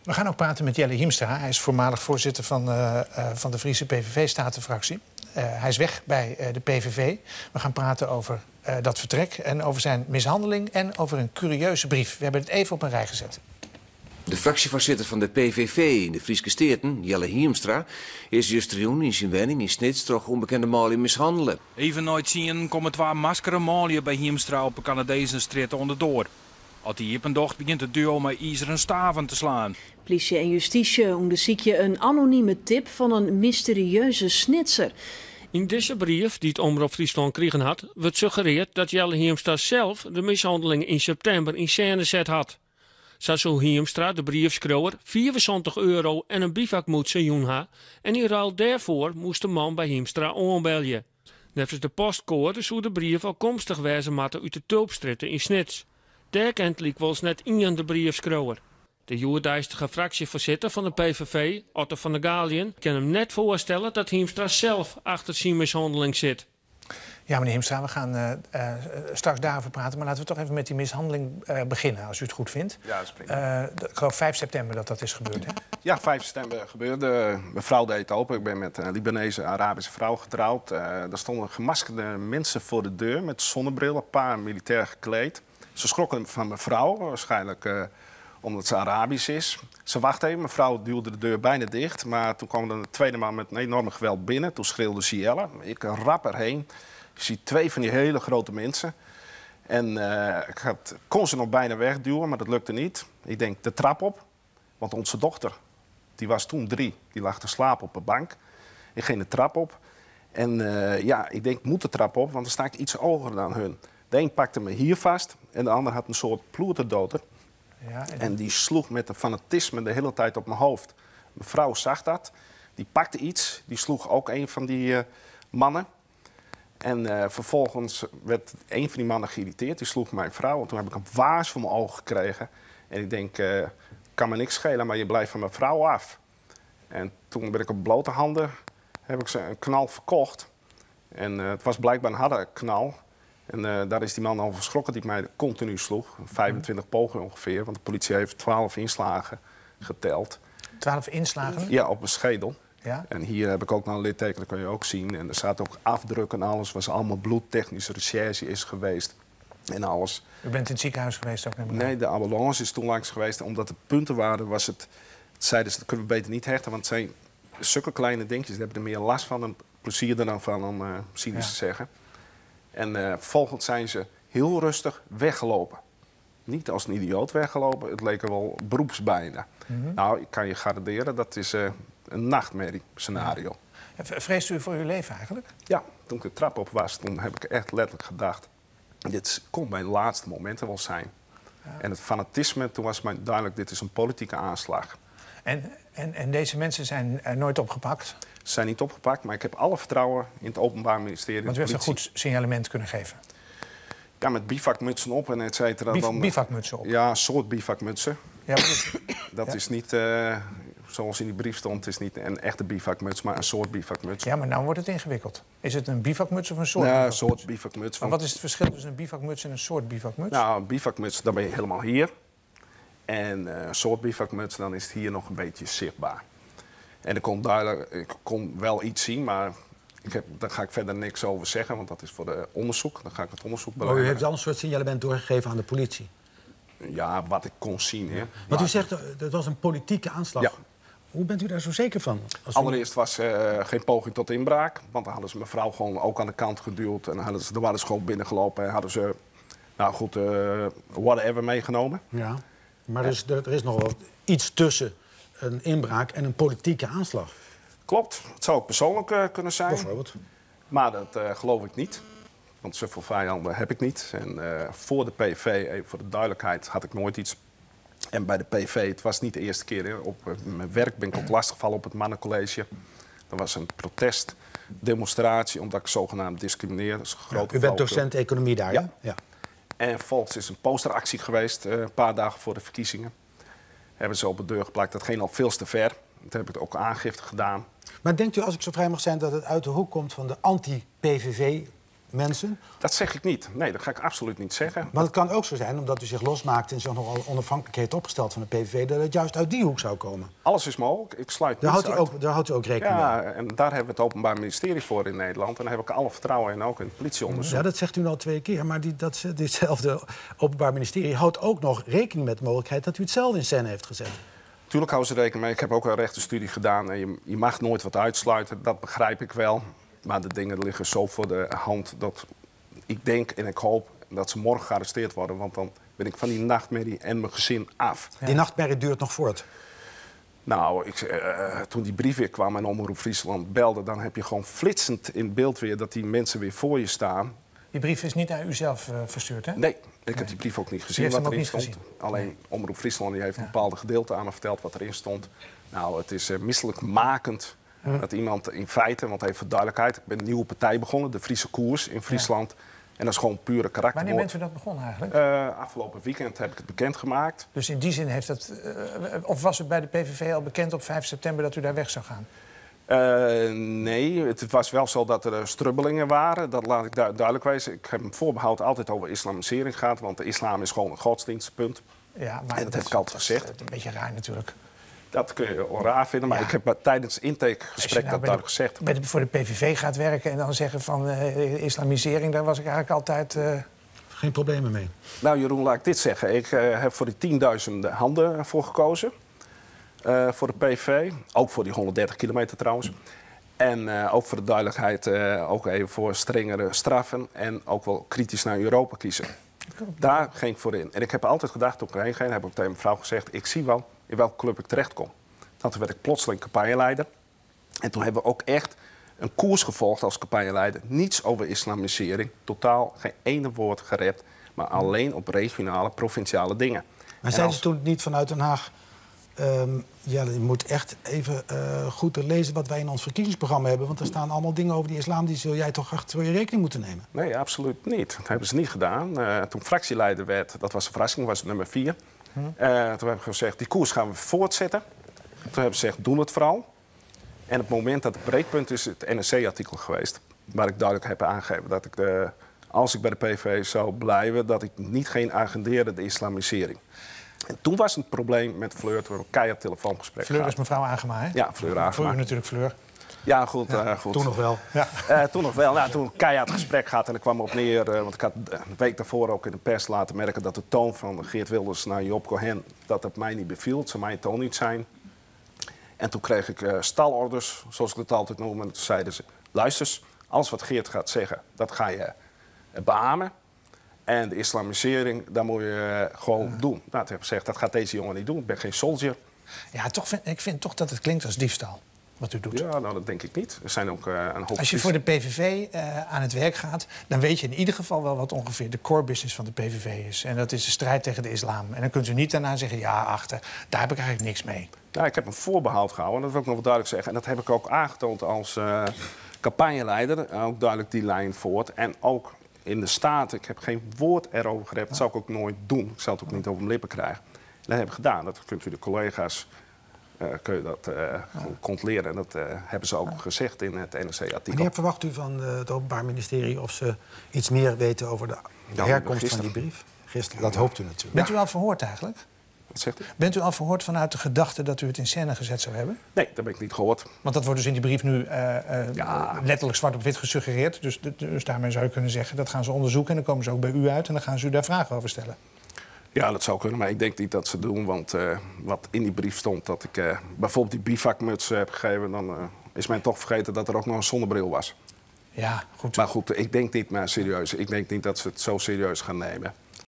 We gaan ook praten met Jelle Hiemstra. Hij is voormalig voorzitter van de Friese PVV-statenfractie. Hij is weg bij de PVV. We gaan praten over dat vertrek en over zijn mishandeling en over een curieuze brief. We hebben het even op een rij gezet. De fractievoorzitter van de PVV in de Friese Steerten, Jelle Hiemstra, is justerjoen in zijn woning in Snits toch onbekende malie mishandelen. Even nooit zien komen 2 maskeren malien bij Hiemstra op een Canadese straat onderdoor. Als hij op een dag begint het duo met ijzeren staven te slaan. Politie en justitie onderzoeken een anonieme tip van een mysterieuze snitser. In deze brief, die het Omroep Friesland gekregen had, wordt suggereerd dat Jelle Hiemstra zelf de mishandeling in september in scène gezet had. Zo zou Hiemstra, de briefschrijver, €74 en een bivakmuts joen en in ruil daarvoor moest de man bij Hiemstra aanbellen. Net als de postcode zou de brief afkomstig wezen moeten uit de Tulpstraat in Snits. Daar kent likwijls net in de briefschrijver. De joerdijstige fractievoorzitter van de PVV, Otto van der Galien, kan hem net voorstellen dat Hiemstra zelf achter zijn mishandeling zit. Ja, meneer Hiemstra, we gaan straks daarover praten. Maar laten we toch even met die mishandeling beginnen, als u het goed vindt. Ja, dat is prima. Ik geloof 5 september dat is gebeurd, hè? Ja, 5 september gebeurde. Mijn vrouw deed het open. Ik ben met een Libanese Arabische vrouw getrouwd. Er stonden gemaskerde mensen voor de deur met zonnebrillen, een paar militair gekleed. Ze schrokken van mijn vrouw, waarschijnlijk omdat ze Arabisch is. Ze wachtte even, mijn vrouw duwde de deur bijna dicht. Maar toen kwam er een tweede man met een enorme geweld binnen. Toen schreeuwde ze Jelle. Ik rap erheen. Je ziet 2 van die hele grote mensen. En ik kon ze nog bijna wegduwen, maar dat lukte niet. Ik denk de trap op, want onze dochter, die was toen 3. Die lag te slapen op een bank. Ik ging de trap op. En ik denk, moet de trap op, want dan sta ik iets hoger dan hun. De een pakte me hier vast en de ander had een soort ploeterdoder. Ja, en die sloeg met een fanatisme de hele tijd op mijn hoofd. Mijn vrouw zag dat. Die pakte iets. Die sloeg ook een van die mannen. En vervolgens werd een van die mannen geïrriteerd. Die sloeg mijn vrouw. En toen heb ik een waas voor mijn ogen gekregen. En ik denk, kan me niks schelen, maar je blijft van mijn vrouw af. En toen ben ik op blote handen heb ik ze een knal verkocht. En het was blijkbaar een harde knal. En daar is die man al verschrokken die mij continu sloeg. 25 pogingen ongeveer, want de politie heeft 12 inslagen geteld. 12 inslagen? Ja, op mijn schedel. Ja? En hier heb ik ook nog een litteken, dat kun je ook zien. En er staat ook afdrukken en alles, was allemaal bloedtechnische recherche is geweest. En alles. U bent in het ziekenhuis geweest ook? Nee, de ambulance is toen langs geweest. Omdat de punten waren, was het zeiden ze, dat kunnen we beter niet hechten. Want het zijn zulke kleine dingetjes, daar hebben er meer last van en plezier er dan van, om cynisch te zeggen. En vervolgens zijn ze heel rustig weggelopen. Niet als een idioot weggelopen, het leek er wel beroepsbijna. Nou, ik kan je garanderen, dat is een nachtmerrie-scenario. Ja. Vreest u voor uw leven eigenlijk? Ja, toen ik de trap op was, toen heb ik echt letterlijk gedacht, dit kon mijn laatste momenten wel zijn. Ja. En het fanatisme, toen was mij duidelijk, dit is een politieke aanslag. En deze mensen zijn nooit opgepakt? Ze zijn niet opgepakt, maar ik heb alle vertrouwen in het Openbaar Ministerie. Want u heeft een goed signalement kunnen geven? Ja, met bivakmutsen op en et cetera. Bivakmutsen op? Ja, een soort bivakmutsen. Ja, dat is niet, zoals in die brief stond, het is niet een echte bivakmuts, maar een soort bivakmuts. Ja, maar nou wordt het ingewikkeld. Is het een bivakmuts of een soort bivakmuts? Ja, een soort bivakmuts. Maar wat is het verschil tussen een bivakmuts en een soort bivakmuts? Nou, een bivakmuts, dan ben je helemaal hier. En een soort bivakmuts, dan is het hier nog een beetje zichtbaar. En ik kon wel iets zien, maar daar ga ik verder niks over zeggen, want dat is voor de onderzoek. Dan ga ik het onderzoek belangrijk. U heeft al een soort signalement doorgegeven aan de politie? Ja, wat ik kon zien. Hè. Want u zegt, dat was een politieke aanslag. Ja. Hoe bent u daar zo zeker van? Allereerst was geen poging tot inbraak, want dan hadden ze mijn vrouw gewoon ook aan de kant geduwd. En dan waren ze gewoon binnengelopen en hadden ze, nou goed, whatever meegenomen. Ja, maar er is nog wel iets tussen een inbraak en een politieke aanslag. Klopt, het zou ook persoonlijk kunnen zijn. Bijvoorbeeld. Maar dat geloof ik niet. Want zoveel vijanden heb ik niet. En voor de PV, even voor de duidelijkheid, had ik nooit iets. En bij de PV, het was niet de eerste keer. Hè. Op mijn werk ben ik ook lastiggevallen op het mannencollege. Er was een protestdemonstratie omdat ik zogenaamd discrimineer. Dat is een grote u bent docent economie daar, ja? Ja. En vervolgens is een posteractie geweest, een paar dagen voor de verkiezingen. Hebben ze op de deur geplakt. Dat ging al veel te ver. Toen heb ik ook aangifte gedaan. Maar denkt u, als ik zo vrij mag zijn, dat het uit de hoek komt van de anti-PVV mensen? Dat zeg ik niet. Nee, dat ga ik absoluut niet zeggen. Maar het kan ook zo zijn, omdat u zich losmaakt en zich nogal onafhankelijk heeft opgesteld van de PVV, dat het juist uit die hoek zou komen. Alles is mogelijk. Ik sluit Daar niets houdt, uit. daar houdt u ook rekening mee. Ja, en daar hebben we het Openbaar Ministerie voor in Nederland. En daar heb ik alle vertrouwen in, ook in het politieonderzoek. Ja, dat zegt u al 2 keer, maar ditzelfde Openbaar Ministerie houdt ook nog rekening met de mogelijkheid dat u het zelf in scène heeft gezet. Tuurlijk houden ze rekening mee. Ik heb ook een rechtenstudie gedaan. En je mag nooit wat uitsluiten, dat begrijp ik wel. Maar de dingen liggen zo voor de hand dat ik denk en ik hoop dat ze morgen gearresteerd worden. Want dan ben ik van die nachtmerrie en mijn gezin af. Ja. Die nachtmerrie duurt nog voort. Nou, toen die brief weer kwam en Omroep Friesland belde, dan heb je gewoon flitsend in beeld weer dat die mensen weer voor je staan. Die brief is niet naar u zelf verstuurd, hè? Nee, ik heb die brief ook niet gezien. heeft hem wat ook erin niet stond. gezien? Alleen Omroep Friesland die heeft een bepaalde gedeelte aan me verteld wat erin stond. Nou, het is misselijkmakend dat iemand in feite, want even voor duidelijkheid, ik ben een nieuwe partij begonnen, de Friese Koers in Friesland. En dat is gewoon pure karakter. Wanneer bent u dat begonnen eigenlijk? Afgelopen weekend heb ik het bekendgemaakt. Dus in die zin heeft dat... of was het bij de PVV al bekend op 5 september dat u daar weg zou gaan? Nee, het was wel zo dat er strubbelingen waren. Dat laat ik duidelijk wezen. Ik heb een voorbehoud altijd over islamisering gehad. Want de islam is gewoon een godsdienstpunt. Ja, maar en dat heb ik altijd gezegd. Dat is een beetje raar natuurlijk. Dat kun je raar vinden. Maar ik heb tijdens het intakegesprek dat duidelijk gezegd. Voor de PVV gaat werken en dan zeggen van islamisering... daar was ik eigenlijk altijd... Geen problemen mee. Nou Jeroen, laat ik dit zeggen. Ik heb voor die 10.000 handen voor gekozen. Voor de PV. Ook voor die 130 kilometer trouwens. En ook voor de duidelijkheid ook even voor strengere straffen. En ook wel kritisch naar Europa kiezen. Daar ging ik voor in. En ik heb altijd gedacht, toen ik erheen ging, heb ik tegen mijn vrouw gezegd... ik zie wel in welke club ik terechtkom. Toen werd ik plotseling campagneleider. En toen hebben we ook echt een koers gevolgd als campagneleider. Niets over islamisering. Totaal geen ene woord gerept. Maar alleen op regionale, provinciale dingen. Maar zeiden ze toen niet vanuit Den Haag... ja, je moet echt even goed lezen wat wij in ons verkiezingsprogramma hebben. Want er staan allemaal dingen over die islam, die zul jij toch echt voor je rekening moeten nemen? Nee, absoluut niet. Dat hebben ze niet gedaan. Toen ik fractieleider werd, dat was een verrassing, was het nummer 4. Toen hebben we gezegd, die koers gaan we voortzetten. Toen hebben ze gezegd, doen het vooral. En op het moment dat het breekpunt is het NRC-artikel geweest. Waar ik duidelijk heb aangegeven dat ik, als ik bij de PV zou blijven, dat ik niet geen agendeerde de islamisering. En toen was het probleem met Fleur, toen we een keihard telefoongesprek Fleur is mevrouw Agema, hè? Ja, Fleur Agema. Voor u natuurlijk Fleur. Ja, goed. Goed. Toen nog wel. Ja. Toen nog wel. Nou, toen een keihard gesprek gehad en ik kwam op neer... want ik had een week daarvoor ook in de pers laten merken... dat de toon van Geert Wilders naar Job Cohen... dat het mij niet beviel. Het zou mijn toon niet zijn. En toen kreeg ik stalorders, zoals ik het altijd noem. En toen zeiden ze, luister, alles wat Geert gaat zeggen... dat ga je beamen. En de islamisering, dat moet je gewoon doen. Nou, toen heb ik gezegd, dat gaat deze jongen niet doen. Ik ben geen soldier. Ja, ik vind toch dat het klinkt als diefstal, wat u doet. Ja, nou, dat denk ik niet. Er zijn ook een hoop... Als je voor de PVV aan het werk gaat... dan weet je in ieder geval wel wat ongeveer de core business van de PVV is. En dat is de strijd tegen de islam. En dan kunt u niet daarna zeggen, ja, daar heb ik eigenlijk niks mee. Nou, ik heb een voorbehoud gehouden, dat wil ik nog wel duidelijk zeggen. En dat heb ik ook aangetoond als campagneleider. Ook duidelijk die lijn voort. En ook in de Staten, ik heb geen woord erover gerept. Dat zou ik ook nooit doen. Ik zou het ook niet over mijn lippen krijgen. En dat heb ik gedaan. Dat kunt u de collega's kun je dat controleren. En dat hebben ze ook gezegd in het NRC-artikel. Wanneer verwacht u van het Openbaar Ministerie of ze iets meer weten over de herkomst van die brief? Gisteren, dat hoopt u natuurlijk. Bent u al verhoord eigenlijk? Wat zegt u? Bent u al verhoord vanuit de gedachte dat u het in scène gezet zou hebben? Nee, dat ben ik niet gehoord. Want dat wordt dus in die brief nu letterlijk zwart op wit gesuggereerd. Dus daarmee zou je kunnen zeggen, dat gaan ze onderzoeken... en dan komen ze ook bij u uit en dan gaan ze u daar vragen over stellen. Ja, dat zou kunnen, maar ik denk niet dat ze doen. Want wat in die brief stond, dat ik bijvoorbeeld die bivakmuts heb gegeven... dan is men toch vergeten dat er ook nog een zonnebril was. Ja, goed. Maar goed, ik denk niet meer serieus. Ik denk niet dat ze het zo serieus gaan nemen.